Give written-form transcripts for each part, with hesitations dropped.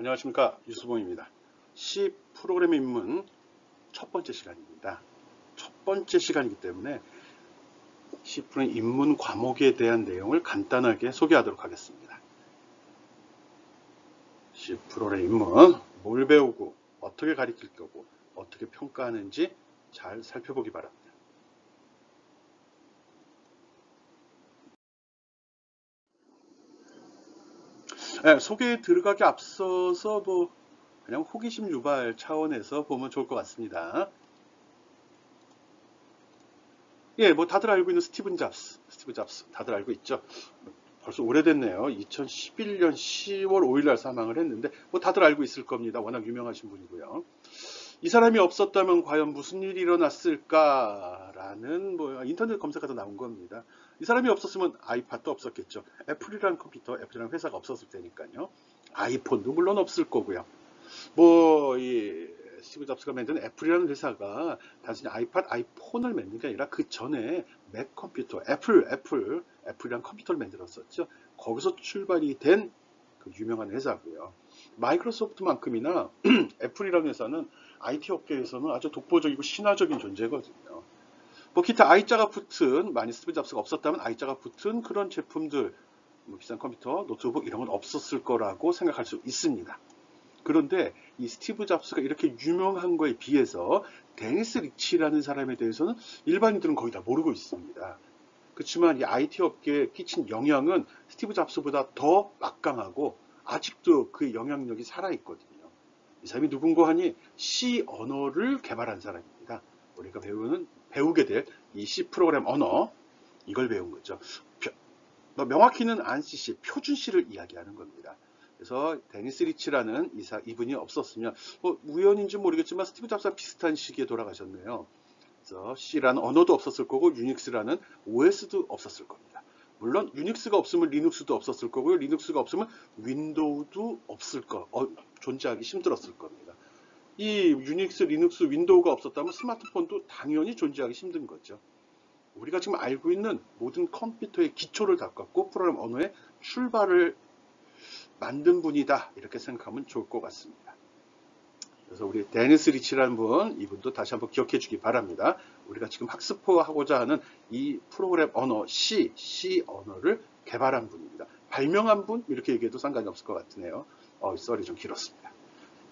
안녕하십니까, 유수봉입니다. C 프로그램 입문 첫 번째 시간입니다. 첫 번째 시간이기 때문에 C 프로그램 입문 과목에 대한 내용을 간단하게 소개하도록 하겠습니다. C 프로그램 입문, 뭘 배우고 어떻게 가르칠 거고 어떻게 평가하는지 잘 살펴보기 바랍니다. 네, 소개에 들어가기 앞서서 그냥 호기심 유발 차원에서 보면 좋을 것 같습니다. 예, 다들 알고 있는 스티브 잡스 다들 알고 있죠. 벌써 오래됐네요. 2011년 10월 5일 날 사망을 했는데 다들 알고 있을 겁니다. 워낙 유명하신 분이고요. 이 사람이 없었다면 과연 무슨 일이 일어났을까라는 인터넷 검색하다 나온 겁니다. 이 사람이 없었으면 아이팟도 없었겠죠. 애플이라는 컴퓨터, 애플이라는 회사가 없었을 테니까요. 아이폰도 물론 없을 거고요. 이 스티브 잡스가 만든 애플이라는 회사가 단순히 아이팟, 아이폰을 만든 게 아니라 그 전에 맥 컴퓨터, 애플이라는 컴퓨터를 만들었었죠. 거기서 출발이 된 그 유명한 회사고요. 마이크로소프트만큼이나 애플이라는 회사는 IT 업계에서는 아주 독보적이고 신화적인 존재거든요. 기타 I자가 붙은, 만약 스티브 잡스가 없었다면 I자가 붙은 그런 제품들, 비싼 컴퓨터, 노트북 이런 건 없었을 거라고 생각할 수 있습니다. 그런데 이 스티브 잡스가 이렇게 유명한 거에 비해서 데니스 리치라는 사람에 대해서는 일반인들은 거의 다 모르고 있습니다. 그렇지만 이 IT 업계에 끼친 영향은 스티브 잡스보다 더 막강하고 아직도 그 영향력이 살아있거든요. 이 사람이 누군가 하니 C 언어를 개발한 사람입니다. 우리가 배우게 될 이 C 프로그램 언어, 이걸 배운 거죠. 명확히는 안씨 씨, 표준 C를 이야기하는 겁니다. 그래서 데니스 리치라는 이분이 없었으면 우연인지 모르겠지만 스티브 잡스와 비슷한 시기에 돌아가셨네요. 그래서 C라는 언어도 없었을 거고 유닉스라는 OS도 없었을 겁니다. 물론 유닉스가 없으면 리눅스도 없었을 거고요. 리눅스가 없으면 윈도우도 존재하기 힘들었을 겁니다. 이 유닉스, 리눅스, 윈도우가 없었다면 스마트폰도 당연히 존재하기 힘든 거죠. 우리가 지금 알고 있는 모든 컴퓨터의 기초를 닦았고 프로그램 언어의 출발을 만든 분이다, 이렇게 생각하면 좋을 것 같습니다. 그래서 우리 데니스 리치라는 이분도 다시 한번 기억해 주기 바랍니다. 우리가 지금 학습하고자 하는 이 프로그램 언어 C 언어를 개발한 분입니다. 발명한 분 이렇게 얘기해도 상관이 없을 것 같으네요. 썰이 좀 길었습니다.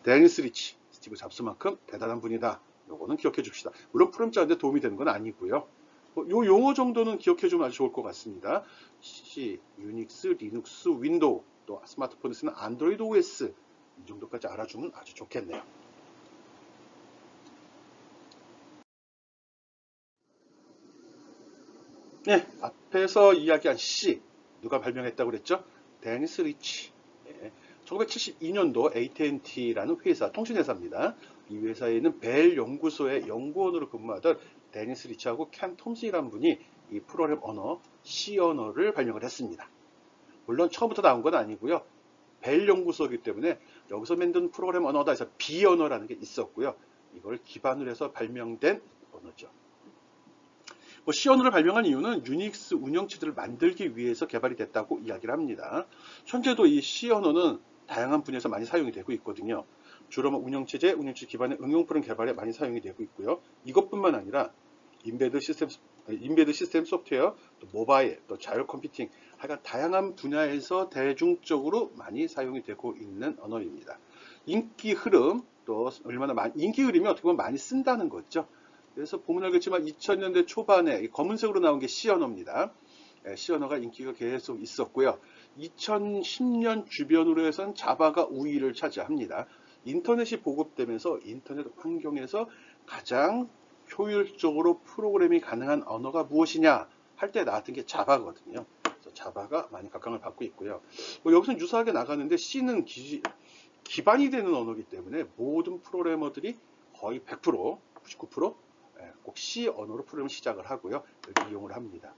데니스 리치, 스티브 잡스만큼 대단한 분이다. 요거는 기억해 줍시다. 물론 프로그램 짜는데 도움이 되는 건 아니고요. 요 용어 정도는 기억해 주면 아주 좋을 것 같습니다. C, 유닉스, 리눅스, 윈도우, 또 스마트폰에 쓰는 안드로이드 OS 이 정도까지 알아주면 아주 좋겠네요. 네, 앞에서 이야기한 C, 누가 발명했다고 그랬죠? 데니스 리치. 1972년도 AT&T라는 회사, 통신회사입니다. 이 회사에 있는 벨 연구소의 연구원으로 근무하던 데니스 리치하고 켄 톰슨이라는 분이 이 프로그램 언어 C 언어를 발명을 했습니다. 물론 처음부터 나온 건 아니고요. 벨 연구소이기 때문에 여기서 만든 프로그램 언어다 해서 B 언어라는 게 있었고요. 이걸 기반으로 해서 발명된 언어죠. C 언어를 발명한 이유는 유닉스 운영체제를 만들기 위해서 개발이 됐다고 이야기를 합니다. 현재도 이 C 언어는 다양한 분야에서 많이 사용이 되고 있거든요. 주로 운영체제 기반의 응용 프로그램 개발에 많이 사용이 되고 있고요. 이것뿐만 아니라 인베드 시스템 소프트웨어, 또 모바일, 또 자율 컴퓨팅, 하여간 다양한 분야에서 대중적으로 많이 사용이 되고 있는 언어입니다. 인기 흐름, 또 인기 흐름이 어떻게 보면 많이 쓴다는 거죠. 그래서 보면 알겠지만 2000년대 초반에 검은색으로 나온 게 C 언어입니다. C 언어가 인기가 계속 있었고요. 2010년 주변으로 해서는 자바가 우위를 차지합니다. 인터넷이 보급되면서 인터넷 환경에서 가장 효율적으로 프로그램이 가능한 언어가 무엇이냐 할 때 나왔던 게 자바거든요. 그래서 자바가 많이 각광을 받고 있고요. 여기서는 유사하게 나가는데 C는 기반이 되는 언어이기 때문에 모든 프로그래머들이 거의 100%, 99%꼭 C 언어로 프로그램을 시작을 하고요. 이용을 합니다.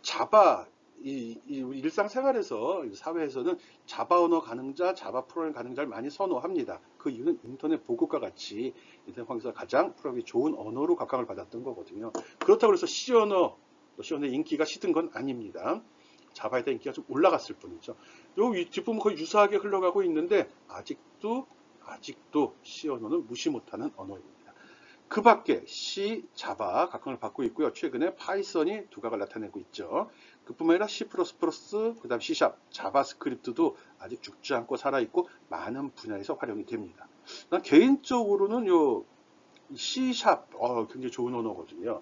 자바, 우리 일상생활에서, 사회에서는 자바 언어 가능자, 자바 프로그램 가능자를 많이 선호합니다. 그 이유는 인터넷 보급과 같이 인터넷 환경에서 가장 프로그램이 좋은 언어로 각광을 받았던 거거든요. 그렇다고 해서 C 언어의 인기가 시든 건 아닙니다. 자바에 대한 인기가 좀 올라갔을 뿐이죠. 요 뒷부분 거의 유사하게 흘러가고 있는데 아직도 C 언어는 무시 못하는 언어입니다. 그 밖에 C, 자바 각광을 받고 있고요. 최근에 파이썬이 두각을 나타내고 있죠. 그뿐만 아니라 C++, 그 다음 C#, 자바스크립트도 아직 죽지 않고 살아있고 많은 분야에서 활용이 됩니다. 난 개인적으로는 요 C# 굉장히 좋은 언어거든요.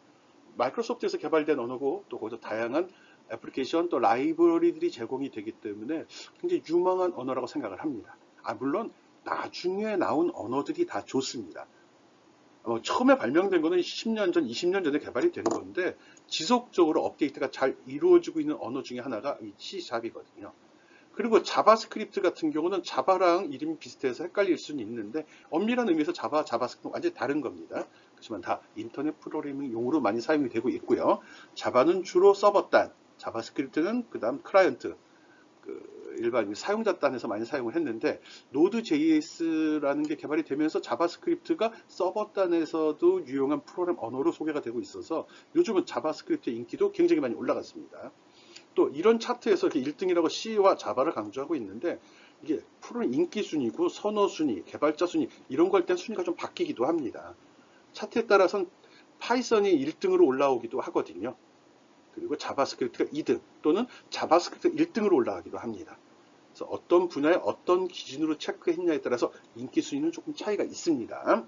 마이크로소프트에서 개발된 언어고 또 거기서 다양한 애플리케이션 또 라이브러리들이 제공이 되기 때문에 굉장히 유망한 언어라고 생각을 합니다. 물론 나중에 나온 언어들이 다 좋습니다. 처음에 발명된 거는 10년 전, 20년 전에 개발이 된 건데 지속적으로 업데이트가 잘 이루어지고 있는 언어 중에 하나가 이 C#이거든요. 그리고 자바스크립트 같은 경우는 자바랑 이름이 비슷해서 헷갈릴 수는 있는데 엄밀한 의미에서 자바스크립트는 완전히 다른 겁니다. 그렇지만 다 인터넷 프로그래밍 용어로 많이 사용이 되고 있고요. 자바는 주로 서버 단, 자바스크립트는 그 다음 클라이언트, 일반 사용자 단에서 많이 사용을 했는데 노드.js라는 게 개발이 되면서 자바스크립트가 서버 단에서도 유용한 프로그램 언어로 소개가 되고 있어서 요즘은 자바스크립트의 인기도 굉장히 많이 올라갔습니다. 또 이런 차트에서 이렇게 1등이라고 C와 자바를 강조하고 있는데 이게 프로그램 인기 순위고 선호 순위, 개발자 순위 이런 거 할 때 순위가 좀 바뀌기도 합니다. 차트에 따라서는 파이썬이 1등으로 올라오기도 하거든요. 그리고 자바스크립트가 2등 또는 자바스크립트 1등으로 올라가기도 합니다. 그래서 어떤 분야에 어떤 기준으로 체크했냐에 따라서 인기 순위는 조금 차이가 있습니다.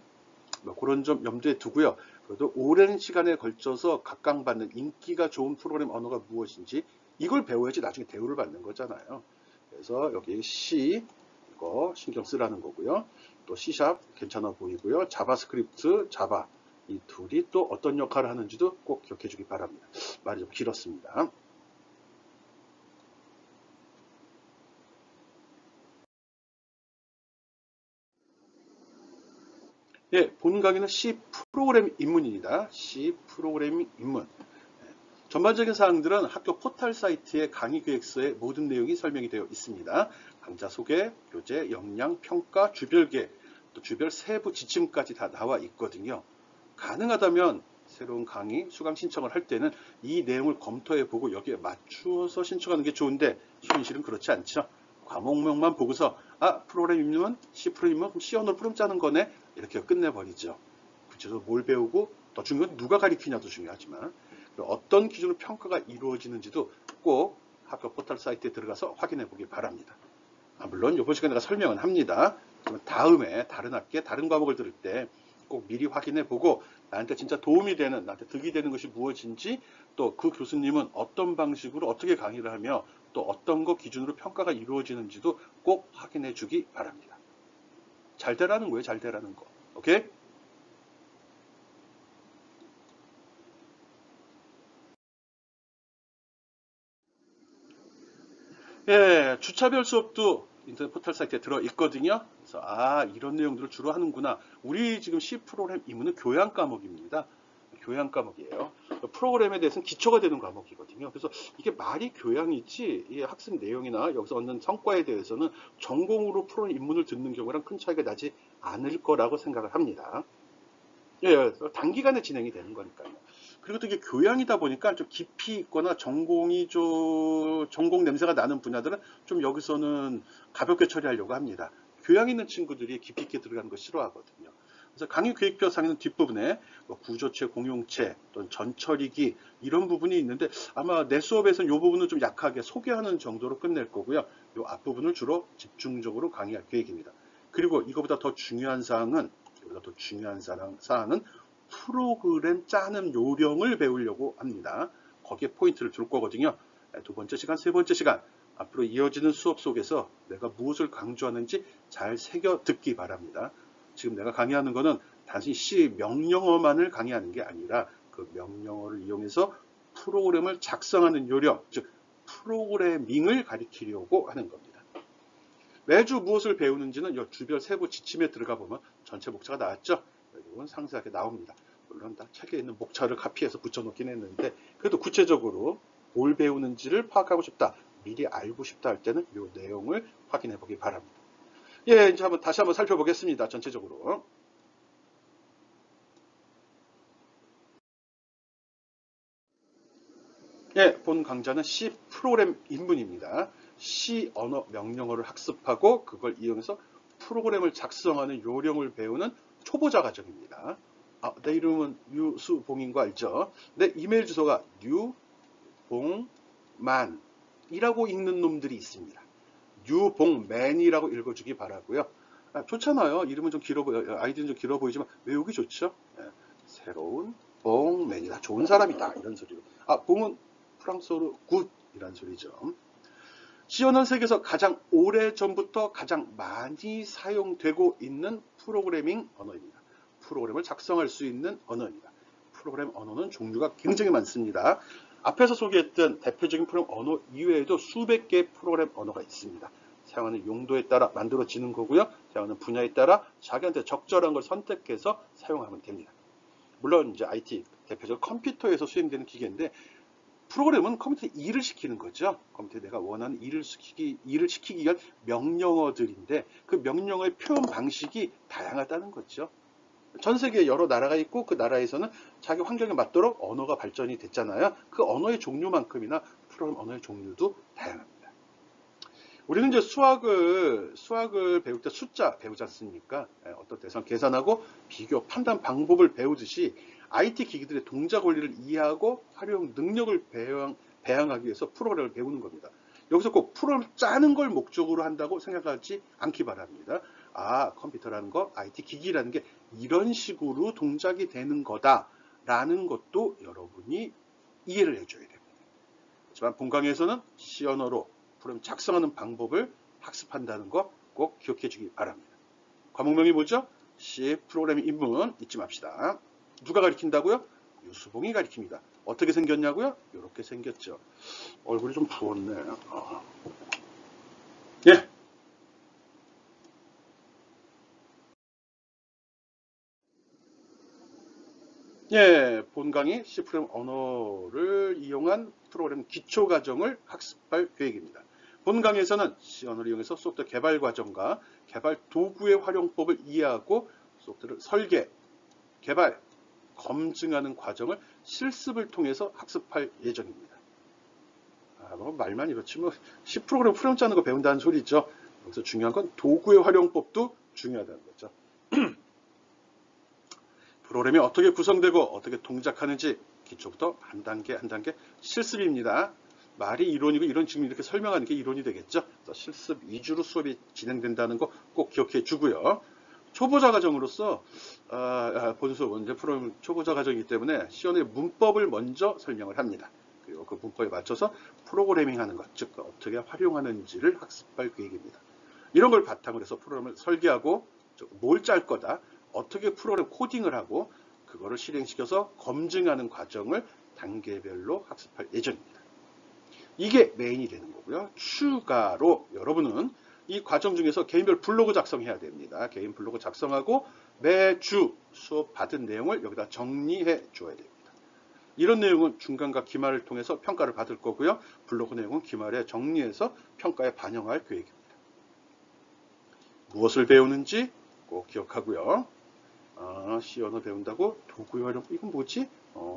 그런 점 염두에 두고요. 그래도 오랜 시간에 걸쳐서 각광받는 인기가 좋은 프로그램 언어가 무엇인지 이걸 배워야지 나중에 대우를 받는 거잖아요. 그래서 여기 C 이거 신경 쓰라는 거고요. 또 C# 괜찮아 보이고요. 자바스크립트, 자바 이 둘이 또 어떤 역할을 하는지도 꼭 기억해 주기 바랍니다. 말이 좀 길었습니다. 예, 본 강의는 C 프로그램 입문입니다. C 프로그래밍 입문. 전반적인 사항들은 학교 포털 사이트의 강의 계획서에 모든 내용이 설명이 되어 있습니다. 강좌 소개, 교재, 역량, 평가, 주별 계획, 또 주별 세부 지침까지 다 나와 있거든요. 가능하다면 새로운 강의 수강 신청을 할 때는 이 내용을 검토해 보고 여기에 맞추어서 신청하는 게 좋은데 현실은 그렇지 않죠. 과목명만 보고서 프로그램 입문, C 프로그램 입문, 그럼 C 언어 프로그램 짜는 거네 이렇게 끝내버리죠. 구체적으로 뭘 배우고 더 중요한 건 누가 가르치냐도 중요하지만 어떤 기준으로 평가가 이루어지는지도 꼭 학교 포털 사이트에 들어가서 확인해 보기 바랍니다. 물론 이번 시간에 내가 설명은 합니다. 다음에 다른 학기에 다른 과목을 들을 때 꼭 미리 확인해 보고 나한테 진짜 도움이 되는, 나한테 득이 되는 것이 무엇인지 또 그 교수님은 어떤 방식으로 어떻게 강의를 하며 또 어떤 것 기준으로 평가가 이루어지는지도 꼭 확인해 주기 바랍니다. 잘 되라는 거예요, 잘 되라는 거. 오케이? 예, 주차별 수업도 인터넷 포털 사이트에 들어 있거든요. 그래서 이런 내용들을 주로 하는구나. 우리 지금 C 프로그램 입문은 교양 과목입니다. 교양 과목이에요. 프로그램에 대해서는 기초가 되는 과목이거든요. 그래서 이게 말이 교양이지 이 학습 내용이나 여기서 얻는 성과에 대해서는 전공으로 프로그램 입문을 듣는 경우랑 큰 차이가 나지 않을 거라고 생각을 합니다. 예, 단기간에 진행이 되는 거니까요. 그리고 또 이게 교양이다 보니까 좀 깊이 있거나 전공 냄새가 나는 분야들은 좀 여기서는 가볍게 처리하려고 합니다. 교양 있는 친구들이 깊이 있게 들어가는 거 싫어하거든요. 그래서 강의 계획표 상에는 뒷부분에 뭐 구조체, 공용체, 또는 전처리기 이런 부분이 있는데 아마 내 수업에서는 이 부분은 좀 약하게 소개하는 정도로 끝낼 거고요. 이 앞부분을 주로 집중적으로 강의할 계획입니다. 그리고 이거보다 더 중요한 사항은 프로그램 짜는 요령을 배우려고 합니다. 거기에 포인트를 줄 거거든요. 두 번째 시간, 세 번째 시간 앞으로 이어지는 수업 속에서 내가 무엇을 강조하는지 잘 새겨 듣기 바랍니다. 지금 내가 강의하는 거는 단순히 C 명령어만을 강의하는 게 아니라 그 명령어를 이용해서 프로그램을 작성하는 요령, 즉 프로그래밍을 가리키려고 하는 겁니다. 매주 무엇을 배우는지는 이 주별 세부 지침에 들어가 보면 전체 목차가 나왔죠. 이건 상세하게 나옵니다. 물론 다 책에 있는 목차를 카피해서 붙여놓긴 했는데 그래도 구체적으로 뭘 배우는지를 파악하고 싶다, 미리 알고 싶다 할 때는 이 내용을 확인해 보기 바랍니다. 예, 이제 다시 한번 살펴보겠습니다. 전체적으로. 예, 본 강좌는 C 프로그램 입문입니다. C 언어 명령어를 학습하고 그걸 이용해서 프로그램을 작성하는 요령을 배우는 초보자 과정입니다. 아, 내 이름은 유수봉인 거 알죠? 내 이메일 주소가 유봉만이라고 읽는 놈들이 있습니다. 유봉맨이라고 읽어주기 바라고요. 아, 좋잖아요. 이름은 좀 길어 보여, 아이디는 좀 길어 보이지만 외우기 좋죠. 예, 새로운 봉맨이다. 좋은 사람이다. 이런 소리로. 아, 봉은 프랑스어로 굿이란 소리죠. C 언어는 세계에서 가장 오래전부터 가장 많이 사용되고 있는 프로그래밍 언어입니다. 프로그램을 작성할 수 있는 언어입니다. 프로그램 언어는 종류가 굉장히 많습니다. 앞에서 소개했던 대표적인 프로그램 언어 이외에도 수백 개의 프로그램 언어가 있습니다. 사용하는 용도에 따라 만들어지는 거고요. 사용하는 분야에 따라 자기한테 적절한 걸 선택해서 사용하면 됩니다. 물론 이제 IT, 대표적으로 컴퓨터에서 수행되는 기계인데 프로그램은 컴퓨터에 일을 시키는 거죠. 컴퓨터에 내가 원하는 일을 시키기 위한 명령어들인데 그 명령어의 표현 방식이 다양하다는 거죠. 전 세계 여러 나라가 있고 그 나라에서는 자기 환경에 맞도록 언어가 발전이 됐잖아요. 그 언어의 종류만큼이나 프로그램 언어의 종류도 다양합니다. 우리는 이제 수학을 배울 때 숫자 배우지 않습니까? 어떤 때선 계산하고 비교, 판단 방법을 배우듯이 IT 기기들의 동작 원리를 이해하고 활용 능력을 배양하기 위해서 프로그램을 배우는 겁니다. 여기서 꼭 프로그램을 짜는 걸 목적으로 한다고 생각하지 않기 바랍니다. 아, 컴퓨터라는 거, IT 기기라는 게 이런 식으로 동작이 되는 거다라는 것도 여러분이 이해를 해줘야 됩니다. 하지만 본강에서는 C 언어로 프로그램 작성하는 방법을 학습한다는 거 꼭 기억해 주기 바랍니다. 과목명이 뭐죠? C 프로그램 입문 잊지 맙시다. 누가 가르친다고요? 유수봉이 가르칩니다. 어떻게 생겼냐고요? 이렇게 생겼죠. 얼굴이 좀 부었네. 예. 예, 본 강의 C 프로그램 언어를 이용한 프로그램 기초 과정을 학습할 계획입니다. 본 강의에서는 C 언어를 이용해서 소프트웨어 개발 과정과 개발 도구의 활용법을 이해하고 소프트웨어를 설계, 개발, 검증하는 과정을 실습을 통해서 학습할 예정입니다. 아, 뭐 말만 이렇지 뭐 C 프로그램 짜는 거 배운다는 소리죠. 여기서 중요한 건 도구의 활용법도 중요하다는 거죠. 프로그램이 어떻게 구성되고 어떻게 동작하는지 기초부터 한 단계 한 단계 실습입니다. 말이 이론이고 이론 지금 이렇게 설명하는 게 이론이 되겠죠. 실습 위주로 수업이 진행된다는 거 꼭 기억해 주고요. 초보자 과정으로서 본수 이제 프로그램 초보자 과정이기 때문에 시연의 문법을 먼저 설명을 합니다. 그리고 그 문법에 맞춰서 프로그래밍 하는 것, 즉 어떻게 활용하는지를 학습할 계획입니다. 이런 걸 바탕으로 해서 프로그램을 설계하고 뭘 짤 거다, 어떻게 프로그램 코딩을 하고 그거를 실행시켜서 검증하는 과정을 단계별로 학습할 예정입니다. 이게 메인이 되는 거고요. 추가로 여러분은 이 과정 중에서 개인별 블로그 작성해야 됩니다. 개인 블로그 작성하고 매주 수업 받은 내용을 여기다 정리해 줘야 됩니다. 이런 내용은 중간과 기말을 통해서 평가를 받을 거고요. 블로그 내용은 기말에 정리해서 평가에 반영할 계획입니다. 무엇을 배우는지 꼭 기억하고요. C 언어 배운다고 도구요 이런 이건 뭐지?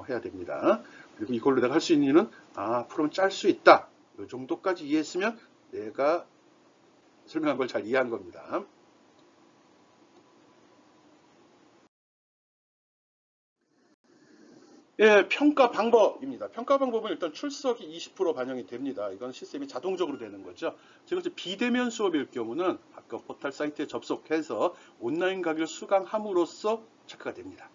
해야 됩니다. 그리고 이걸로 내가 할 수 있는 일은 프로그램 짤 수 있다. 이 정도까지 이해했으면 내가 설명한 걸 잘 이해한 겁니다. 예, 평가 방법입니다. 평가 방법은 일단 출석이 20% 반영이 됩니다. 이건 시스템이 자동적으로 되는 거죠. 지금 비대면 수업일 경우는 학교 포털 사이트에 접속해서 온라인 강의를 수강함으로써 체크가 됩니다.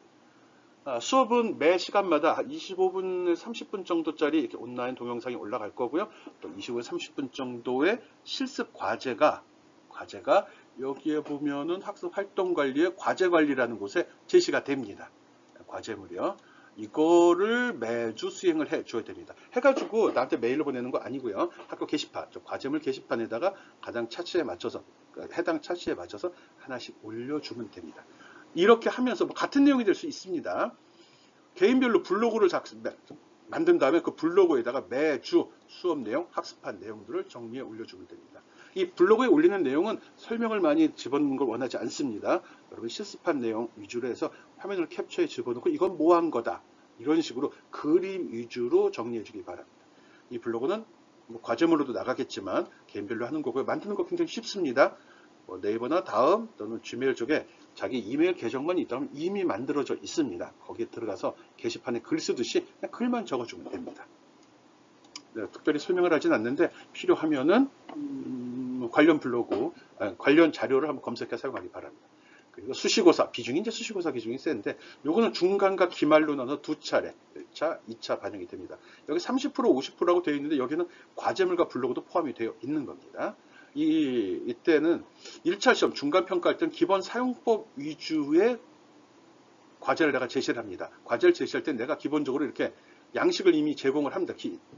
수업은 매 시간마다 25분, 30분 정도짜리 이렇게 온라인 동영상이 올라갈 거고요. 또 25분, 30분 정도의 실습 과제가 여기에 보면은 학습 활동 관리의 과제 관리라는 곳에 제시가 됩니다. 과제물이요. 이거를 매주 수행을 해 줘야 됩니다. 해가지고 나한테 메일로 보내는 거 아니고요. 학교 게시판, 과제물 게시판에다가 가장 차트에 맞춰서, 해당 차트에 맞춰서 하나씩 올려주면 됩니다. 이렇게 하면서 같은 내용이 될 수 있습니다. 개인별로 블로그를 만든 다음에 그 블로그에다가 매주 수업 내용, 학습한 내용들을 정리해 올려주면 됩니다. 이 블로그에 올리는 내용은 설명을 많이 집어넣는 걸 원하지 않습니다. 여러분 실습한 내용 위주로 해서 화면을 캡처해 집어넣고 이건 뭐 한 거다. 이런 식으로 그림 위주로 정리해 주기 바랍니다. 이 블로그는 뭐 과제물로도 나가겠지만 개인별로 하는 거고요. 만드는 거 굉장히 쉽습니다. 뭐 네이버나 다음 또는 지메일 쪽에 자기 이메일 계정만 있다면 이미 만들어져 있습니다. 거기에 들어가서 게시판에 글 쓰듯이 그냥 글만 적어주면 됩니다. 네, 특별히 설명을 하진 않는데 필요하면은 관련 블로그, 관련 자료를 한번 검색해 사용하기 바랍니다. 그리고 수시고사, 비중이 이제 수시고사 기준이 센데 요거는 중간과 기말로 나눠 두 차례, 1차, 2차 반영이 됩니다. 여기 30%, 50%라고 되어 있는데 여기는 과제물과 블로그도 포함이 되어 있는 겁니다. 이때는 1차 시험 중간 평가할 때는 기본 사용법 위주의 과제를 내가 제시를 합니다. 과제를 제시할 때 내가 기본적으로 이렇게 양식을 이미 제공을 합니다.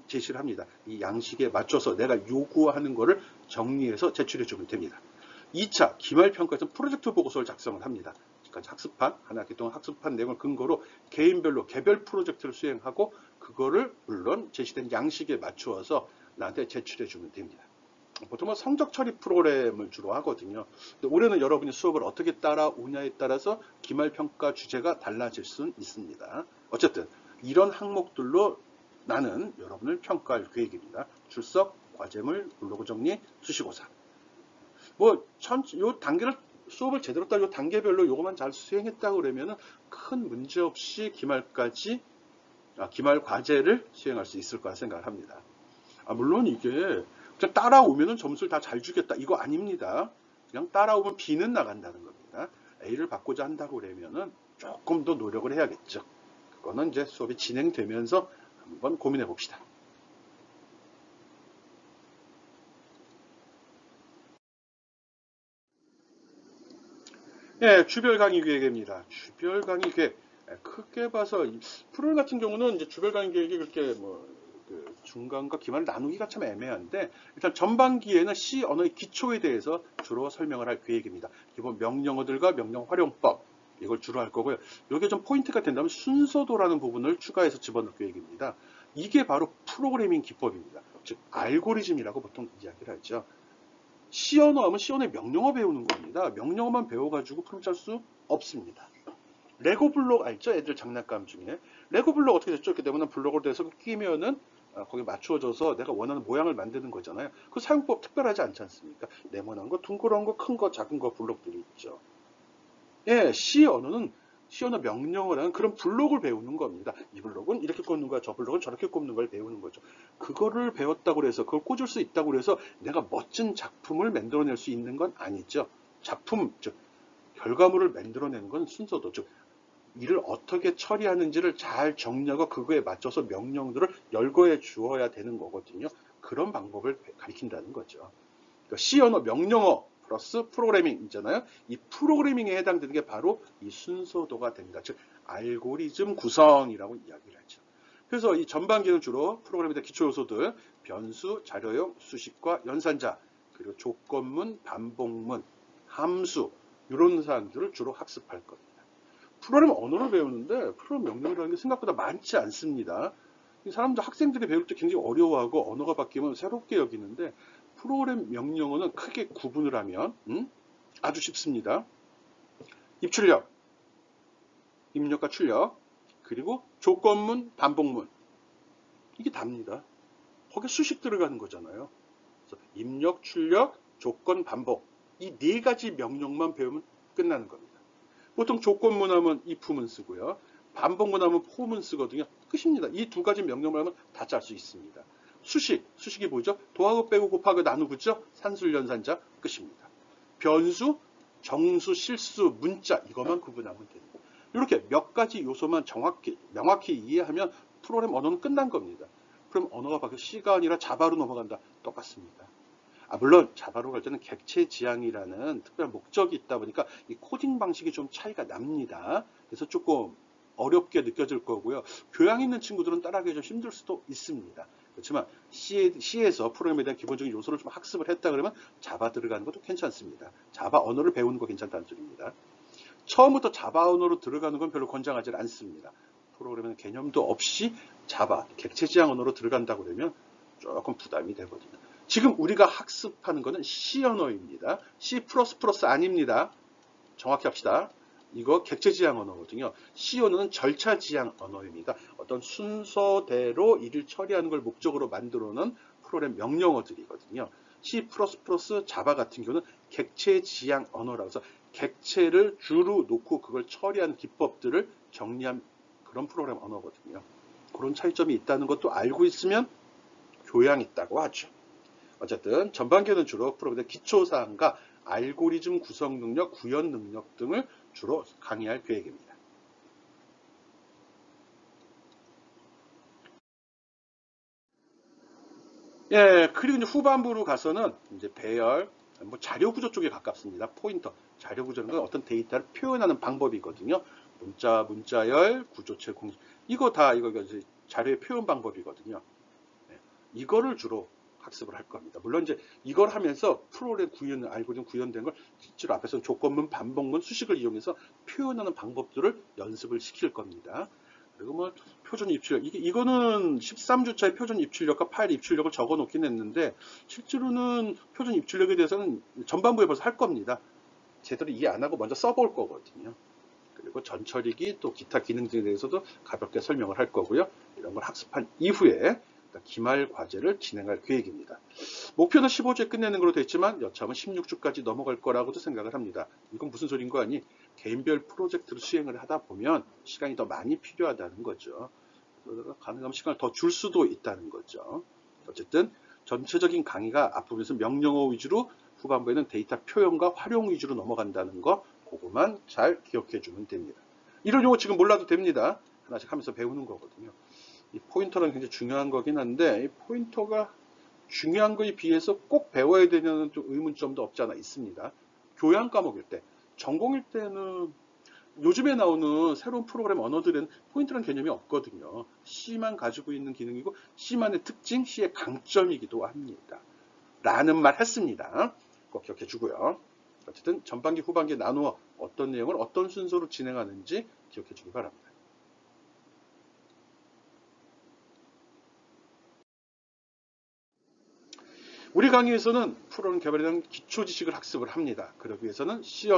제시를 합니다. 이 양식에 맞춰서 내가 요구하는 거를 정리해서 제출해 주면 됩니다. 2차 기말평가에서 프로젝트 보고서를 작성을 합니다. 지금까지 학습한 한 학기 동안 학습한 내용을 근거로 개인별로 개별 프로젝트를 수행하고 그거를 물론 제시된 양식에 맞추어서 나한테 제출해 주면 됩니다. 보통은 성적 처리 프로그램을 주로 하거든요. 근데 올해는 여러분이 수업을 어떻게 따라오냐에 따라서 기말평가 주제가 달라질 수는 있습니다. 어쨌든 이런 항목들로 나는 여러분을 평가할 계획입니다. 출석, 과제물, 블로그 정리, 수시고사. 요 단계를 수업을 제대로 따로 단계별로 요것만 잘 수행했다 그러면은 큰 문제 없이 기말까지 기말 과제를 수행할 수 있을 거라 생각을 합니다. 물론 이게 그냥 따라오면은 점수를 다 잘 주겠다 이거 아닙니다. 그냥 따라오면 B는 나간다는 겁니다. A를 받고자 한다고 그러면은 조금 더 노력을 해야겠죠. 그거는 이제 수업이 진행되면서 한번 고민해 봅시다. 예, 주별 강의 계획입니다. 주별 강의 계획. 크게 봐서 프로그램 같은 경우는 이제 주별 강의 계획이 그렇게 중간과 기말을 나누기가 참 애매한데 일단 전반기에는 C 언어의 기초에 대해서 주로 설명을 할 계획입니다. 기본 명령어들과 명령 활용법 이걸 주로 할 거고요. 이게 좀 포인트가 된다면 순서도라는 부분을 추가해서 집어넣을 계획입니다. 이게 바로 프로그래밍 기법입니다. 즉 알고리즘이라고 보통 이야기를 하죠. C 언어 하면 C 언어의 명령어 배우는 겁니다. 명령어만 배워가지고 프로그램 짤 수 없습니다. 레고 블록 알죠? 애들 장난감 중에. 레고 블록 어떻게 됐죠? 이렇게 네모난 블록으로 돼서 끼면은 거기에 맞추어져서 내가 원하는 모양을 만드는 거잖아요. 그 사용법 특별하지 않지 않습니까? 네모난 거, 둥그런 거, 큰 거, 작은 거 블록들이 있죠. 예, C 언어는 C 언어 명령어라는 그런 블록을 배우는 겁니다. 이 블록은 이렇게 꼽는 거야, 저 블록은 저렇게 꼽는 걸 배우는 거죠. 그거를 배웠다고 해서 그걸 꽂을 수 있다고 해서 내가 멋진 작품을 만들어낼 수 있는 건 아니죠. 작품, 즉 결과물을 만들어내는 건 순서도, 즉 일을 어떻게 처리하는지를 잘 정리하고 그거에 맞춰서 명령들을 열거해 주어야 되는 거거든요. 그런 방법을 가리킨다는 거죠. 그러니까 C 언어 명령어 플러스 프로그래밍이잖아요. 이 프로그래밍에 해당되는 게 바로 이 순서도가 됩니다. 즉 알고리즘 구성이라고 이야기를 하죠. 그래서 이 전반기는 주로 프로그램에 대한 기초 요소들, 변수, 자료형, 수식과 연산자, 그리고 조건문, 반복문, 함수 이런 사항들을 주로 학습할 겁니다. 프로그램 언어를 배우는데 프로그램 명령이라는 게 생각보다 많지 않습니다. 사람들 학생들이 배울 때 굉장히 어려워하고 언어가 바뀌면 새롭게 여기는데 프로그램 명령어는 크게 구분을 하면 아주 쉽습니다. 입출력, 입력과 출력, 그리고 조건문, 반복문 이게 답니다. 거기에 수식 들어가는 거잖아요. 그래서 입력, 출력, 조건, 반복 이 네 가지 명령만 배우면 끝나는 겁니다. 보통 조건문 하면 if문 쓰고요. 반복문 하면 for문 쓰거든요. 끝입니다. 이 두 가지 명령을 하면 다 짤 수 있습니다. 수식이 뭐죠? 더하고 빼고 곱하고 나누고죠. 산술연산자 끝입니다. 변수, 정수, 실수, 문자 이것만 구분하면 됩니다. 이렇게 몇 가지 요소만 명확히 이해하면 프로그램 언어는 끝난 겁니다. 그럼 언어가 바뀌어 C가 아니라 자바로 넘어간다. 똑같습니다. 물론 자바로 갈 때는 객체 지향이라는 특별한 목적이 있다 보니까 이 코딩 방식이 좀 차이가 납니다. 그래서 조금 어렵게 느껴질 거고요. 교양 있는 친구들은 따라하기 좀 힘들 수도 있습니다. 그렇지만 C에서 프로그램에 대한 기본적인 요소를 좀 학습을 했다 그러면 자바 들어가는 것도 괜찮습니다. 자바 언어를 배우는 거 괜찮다는 소리입니다. 처음부터 자바 언어로 들어가는 건 별로 권장하지 않습니다. 프로그램에는 개념도 없이 자바, 객체 지향 언어로 들어간다고 그러면 조금 부담이 되거든요. 지금 우리가 학습하는 것은 C 언어입니다. C++ 아닙니다. 정확히 합시다. 이거 객체지향 언어거든요. C 언어는 절차지향 언어입니다. 어떤 순서대로 일을 처리하는 걸 목적으로 만들어 놓은 프로그램 명령어들이거든요. C++, 자바 같은 경우는 객체지향 언어라고 해서 객체를 주로 놓고 그걸 처리하는 기법들을 정리한 그런 프로그램 언어거든요. 그런 차이점이 있다는 것도 알고 있으면 교양이 있다고 하죠. 어쨌든 전반기에는 주로 프로그램의 기초사항과 알고리즘 구성 능력, 구현 능력 등을 주로 강의할 계획입니다. 예, 그리고 이제 후반부로 가서는 이제 배열, 뭐 자료 구조 쪽에 가깝습니다. 포인터. 자료 구조는 건 어떤 데이터를 표현하는 방법이거든요. 문자열, 구조체 공식. 이거 이제 자료의 표현 방법이거든요. 예, 이거를 주로 학습을 할 겁니다. 물론 이제 이걸 하면서 프로그램 구현, 알고리즘 구현된 걸 실제로 앞에서 조건문, 반복문, 수식을 이용해서 표현하는 방법들을 연습을 시킬 겁니다. 그리고 뭐 표준 입출력, 이거는 13주차의 표준 입출력과 파일 입출력을 적어 놓긴 했는데 실제로는 표준 입출력에 대해서는 전반부에 벌써 할 겁니다. 제대로 이해 안 하고 먼저 써볼 거거든요. 그리고 전처리기 또 기타 기능 등에 대해서도 가볍게 설명을 할 거고요. 이런 걸 학습한 이후에 기말 과제를 진행할 계획입니다. 목표는 15주에 끝내는 걸로 되어 있지만 여차하면 16주까지 넘어갈 거라고도 생각을 합니다. 이건 무슨 소린 거 아니? 개인별 프로젝트를 수행을 하다 보면 시간이 더 많이 필요하다는 거죠. 가능하면 시간을 더 줄 수도 있다는 거죠. 어쨌든 전체적인 강의가 앞부분에서 명령어 위주로 후반부에는 데이터 표현과 활용 위주로 넘어간다는 거 그거만 잘 기억해 주면 됩니다. 이런 용어 지금 몰라도 됩니다. 하나씩 하면서 배우는 거거든요. 이 포인터는 굉장히 중요한 거긴 한데 이 포인터가 중요한 거에 비해서 꼭 배워야 되는 좀 의문점도 없지 않아 있습니다. 교양 과목일 때, 전공일 때는 요즘에 나오는 새로운 프로그램 언어들은 포인트라는 개념이 없거든요. C만 가지고 있는 기능이고 C만의 특징, C의 강점이기도 합니다. 라는 말 했습니다. 꼭 기억해 주고요. 어쨌든 전반기, 후반기 나누어 어떤 내용을 어떤 순서로 진행하는지 기억해 주기 바랍니다. 우리 강의에서는 프로그램 개발에 대한 기초 지식을 학습을 합니다. 그러기 위해서는 C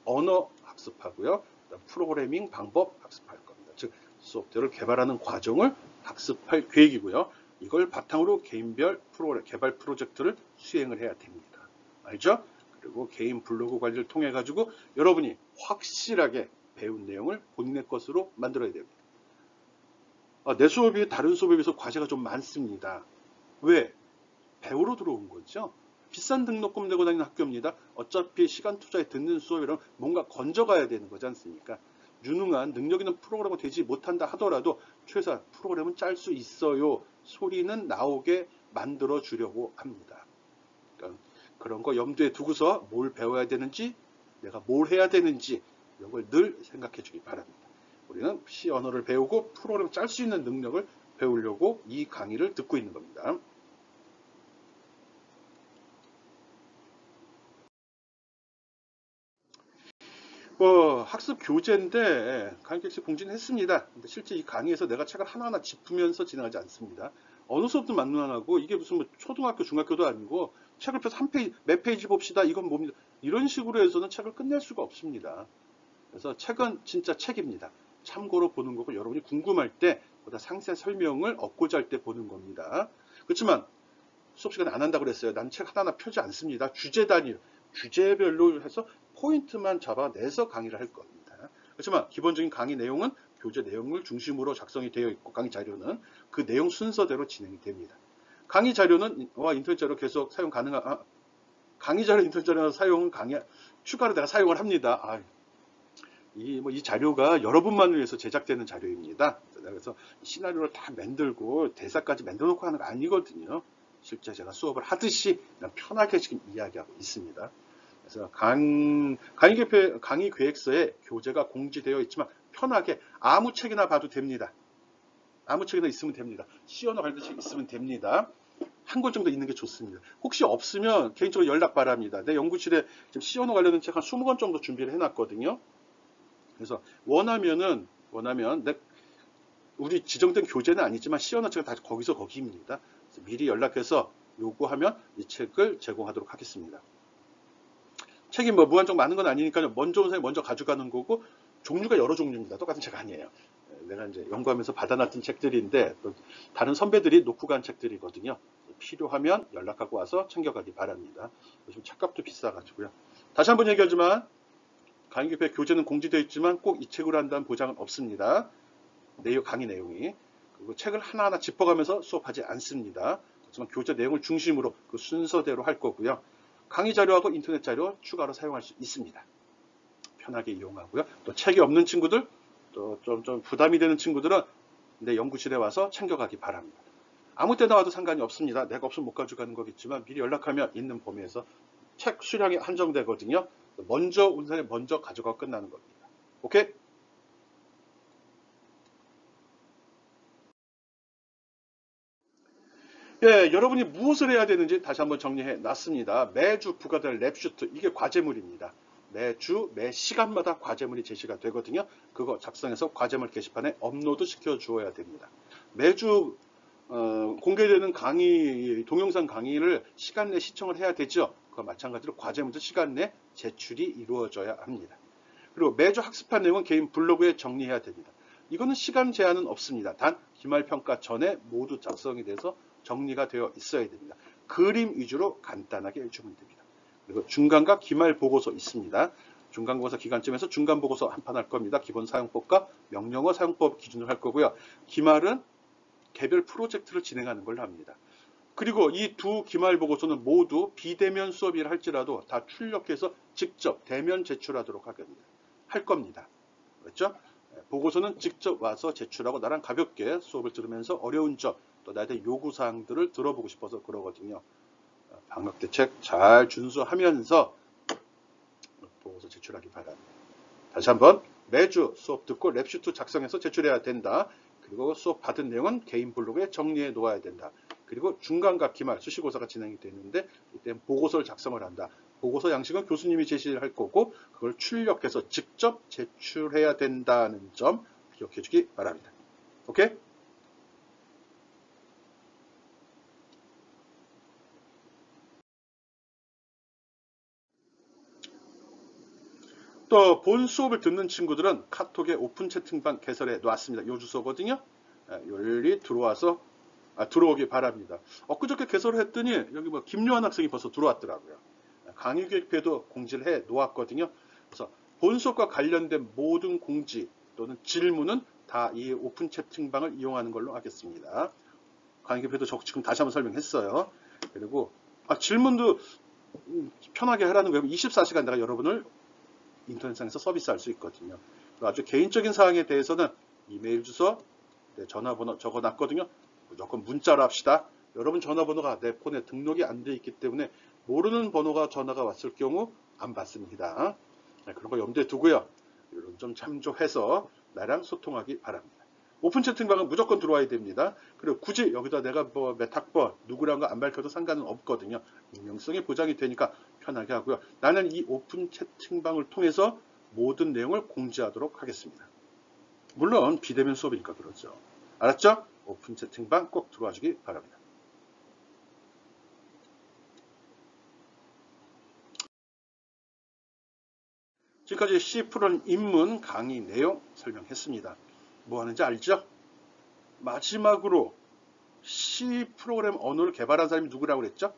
언어 학습하고요. 프로그래밍 방법 학습할 겁니다. 즉 소프트웨어를 개발하는 과정을 학습할 계획이고요. 이걸 바탕으로 개인별 프로그램 개발 프로젝트를 수행을 해야 됩니다. 알죠? 그리고 개인 블로그 관리를 통해 가지고 여러분이 확실하게 배운 내용을 본인의 것으로 만들어야 됩니다. 내 수업이 다른 수업에 비해서 과제가 좀 많습니다. 왜? 배우러 들어온 거죠. 비싼 등록금 내고 다니는 학교입니다. 어차피 시간 투자에 듣는 수업이라면 뭔가 건져가야 되는 거지 않습니까? 유능한 능력 있는 프로그래머 되지 못한다 하더라도 최소한 프로그램은 짤 수 있어요. 소리는 나오게 만들어 주려고 합니다. 그러니까 그런 거 염두에 두고서 뭘 배워야 되는지 내가 뭘 해야 되는지 이런 걸 늘 생각해 주기 바랍니다. 우리는 C 언어를 배우고 프로그램을 짤 수 있는 능력을 배우려고 이 강의를 듣고 있는 겁니다. 학습 교재인데 강의 객실 공지는 했습니다. 근데 실제 이 강의에서 내가 책을 하나하나 짚으면서 진행하지 않습니다. 어느 수업도 만나고 이게 무슨 뭐 초등학교, 중학교도 아니고 책을 펴서 한 페이지, 몇 페이지 봅시다. 이건 뭡니다. 이런 식으로 해서는 책을 끝낼 수가 없습니다. 그래서 책은 진짜 책입니다. 참고로 보는 거고 여러분이 궁금할 때 보다 상세한 설명을 얻고자 할 때 보는 겁니다. 그렇지만 수업 시간에 안 한다고 그랬어요. 난 책 하나하나 펴지 않습니다. 주제 단위, 주제별로 해서 포인트만 잡아내서 강의를 할 겁니다. 그렇지만 기본적인 강의 내용은 교재 내용을 중심으로 작성이 되어 있고 강의 자료는 그 내용 순서대로 진행이 됩니다. 강의 자료는 인터넷 자료 계속 사용 가능한 강의 자료 인터넷 자료 사용은 추가로 내가 사용을 합니다. 이 자료가 여러분만을 위해서 제작되는 자료입니다. 그래서 시나리오를 다 만들고 대사까지 만들어 놓고 하는 거 아니거든요. 실제 제가 수업을 하듯이 그냥 편하게 지금 이야기하고 있습니다. 그래서 강의 계획서에 교재가 공지되어 있지만 편하게 아무 책이나 봐도 됩니다. 아무 책이나 있으면 됩니다. C 언어 관련 책 있으면 됩니다. 한 권 정도 있는 게 좋습니다. 혹시 없으면 개인적으로 연락 바랍니다. 내 연구실에 지금 C 언어 관련된 책 한 20권 정도 준비를 해놨거든요. 그래서 원하면 우리 지정된 교재는 아니지만 C 언어 책은 다 거기입니다. 미리 연락해서 요구하면 이 책을 제공하도록 하겠습니다. 책이 뭐 무한정 많은 건 아니니까요. 먼저 온 사람이 먼저 가져가는 거고, 종류가 여러 종류입니다. 똑같은 책 아니에요. 내가 이제 연구하면서 받아놨던 책들인데, 또 다른 선배들이 놓고 간 책들이거든요. 필요하면 연락하고 와서 챙겨가기 바랍니다. 요즘 책값도 비싸가지고요. 다시 한번 얘기하지만, 강의교재 교재는 공지되어 있지만 꼭 이 책으로 한다는 보장은 없습니다. 강의 내용이. 그리고 책을 하나하나 짚어가면서 수업하지 않습니다. 하지만 교재 내용을 중심으로 그 순서대로 할 거고요. 강의 자료하고 인터넷 자료 추가로 사용할 수 있습니다. 편하게 이용하고요. 또 책이 없는 친구들, 또 좀 부담이 되는 친구들은 내 연구실에 와서 챙겨가기 바랍니다. 아무 때나 와도 상관이 없습니다. 내가 없으면 못 가져가는 거겠지만 미리 연락하면 있는 범위에서 책 수량이 한정되거든요. 먼저 온 사람이 먼저 가져가고 끝나는 겁니다. 오케이? 예, 여러분이 무엇을 해야 되는지 다시 한번 정리해 놨습니다. 매주 부과될 랩슈트, 이게 과제물입니다. 매주, 매 시간마다 과제물이 제시가 되거든요. 그거 작성해서 과제물 게시판에 업로드 시켜 주어야 됩니다. 매주 공개되는 강의, 동영상 강의를 시간 내 시청을 해야 되죠. 그와 마찬가지로 과제물도 시간 내 제출이 이루어져야 합니다. 그리고 매주 학습한 내용은 개인 블로그에 정리해야 됩니다. 이거는 시간 제한은 없습니다. 단 기말평가 전에 모두 작성이 돼서 정리가 되어 있어야 됩니다. 그림 위주로 간단하게 해주면 됩니다. 그리고 중간과 기말 보고서 있습니다. 중간고사 기간쯤에서 중간 보고서 한 판 할 겁니다. 기본 사용법과 명령어 사용법 기준으로 할 거고요. 기말은 개별 프로젝트를 진행하는 걸로 합니다. 그리고 이 두 기말 보고서는 모두 비대면 수업이라 할지라도 다 출력해서 직접 대면 제출하도록 할 겁니다. 그렇죠? 보고서는 직접 와서 제출하고 나랑 가볍게 수업을 들으면서 어려운 점, 또 나에 대한 요구사항들을 들어보고 싶어서 그러거든요. 방역대책 잘 준수하면서 보고서 제출하기 바랍니다. 다시 한번 매주 수업 듣고 랩슈트 작성해서 제출해야 된다. 그리고 수업 받은 내용은 개인 블로그에 정리해 놓아야 된다. 그리고 중간과 기말 수시고사가 진행이 되는데 이때 보고서를 작성을 한다. 보고서 양식은 교수님이 제시를 할 거고 그걸 출력해서 직접 제출해야 된다는 점 기억해 주기 바랍니다. 오케이? 또 본 수업을 듣는 친구들은 카톡에 오픈 채팅방 개설해 놓았습니다. 요 주소거든요. 여기 들어와서 들어오기 바랍니다. 엊그저께 개설을 했더니 여기 뭐 김요한 학생이 벌써 들어왔더라고요. 강의 계획표도 공지를 해 놓았거든요. 그래서 본 수업과 관련된 모든 공지 또는 질문은 다 이 오픈 채팅방을 이용하는 걸로 하겠습니다. 강의 계획표도 지금 다시 한번 설명했어요. 그리고 질문도 편하게 하라는 거예요. 24시간 내가 여러분을 인터넷상에서 서비스할 수 있거든요. 아주 개인적인 사항에 대해서는 이메일 주소, 전화번호 적어놨거든요. 무조건 문자로 합시다. 여러분 전화번호가 내 폰에 등록이 안 돼 있기 때문에 모르는 번호가 전화가 왔을 경우 안 받습니다. 그런 거 염두에 두고요. 이런 좀 참조해서 나랑 소통하기 바랍니다. 오픈 채팅방은 무조건 들어와야 됩니다. 그리고 굳이 여기다 내가 뭐 몇 학번 누구란 거 안 밝혀도 상관은 없거든요. 익명성이 보장이 되니까 편하게 하고요. 나는 이 오픈 채팅방을 통해서 모든 내용을 공지하도록 하겠습니다. 물론 비대면 수업이니까 그렇죠. 알았죠? 오픈 채팅방 꼭 들어와 주기 바랍니다. 지금까지 C 프로그램 입문 강의 내용 설명했습니다. 뭐 하는지 알죠? 마지막으로 C 프로그램 언어를 개발한 사람이 누구라고 그랬죠?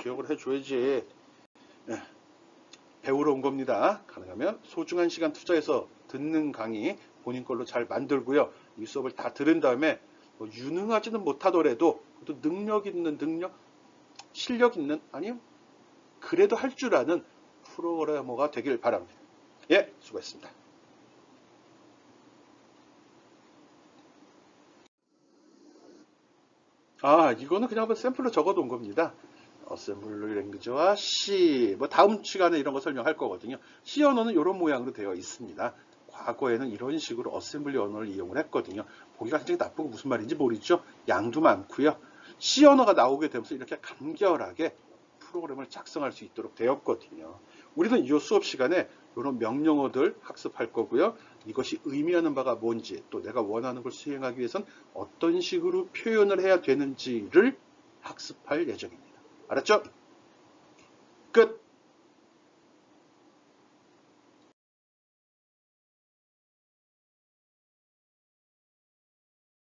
기억을 해줘야지. 배우러 온 겁니다. 가능하면 소중한 시간 투자해서 듣는 강의 본인 걸로 잘 만들고요. 이 수업을 다 들은 다음에 뭐 유능하지는 못하더라도 능력 있는 실력 있는 아니요 그래도 할 줄 아는 프로그래머가 되길 바랍니다. 예, 수고했습니다. 이거는 그냥 한번 샘플로 적어둔 겁니다. 어셈블리 랭귀지와 C, 뭐 다음 시간에 이런 거 설명할 거거든요. C 언어는 이런 모양으로 되어 있습니다. 과거에는 이런 식으로 어셈블리 언어를 이용을 했거든요. 보기가 굉장히 나쁘고 무슨 말인지 모르죠. 양도 많고요. C 언어가 나오게 되면서 이렇게 간결하게 프로그램을 작성할 수 있도록 되었거든요. 우리는 이 수업 시간에 이런 명령어들 학습할 거고요. 이것이 의미하는 바가 뭔지 또 내가 원하는 걸 수행하기 위해선 어떤 식으로 표현을 해야 되는지를 학습할 예정입니다. 알았죠? 끝.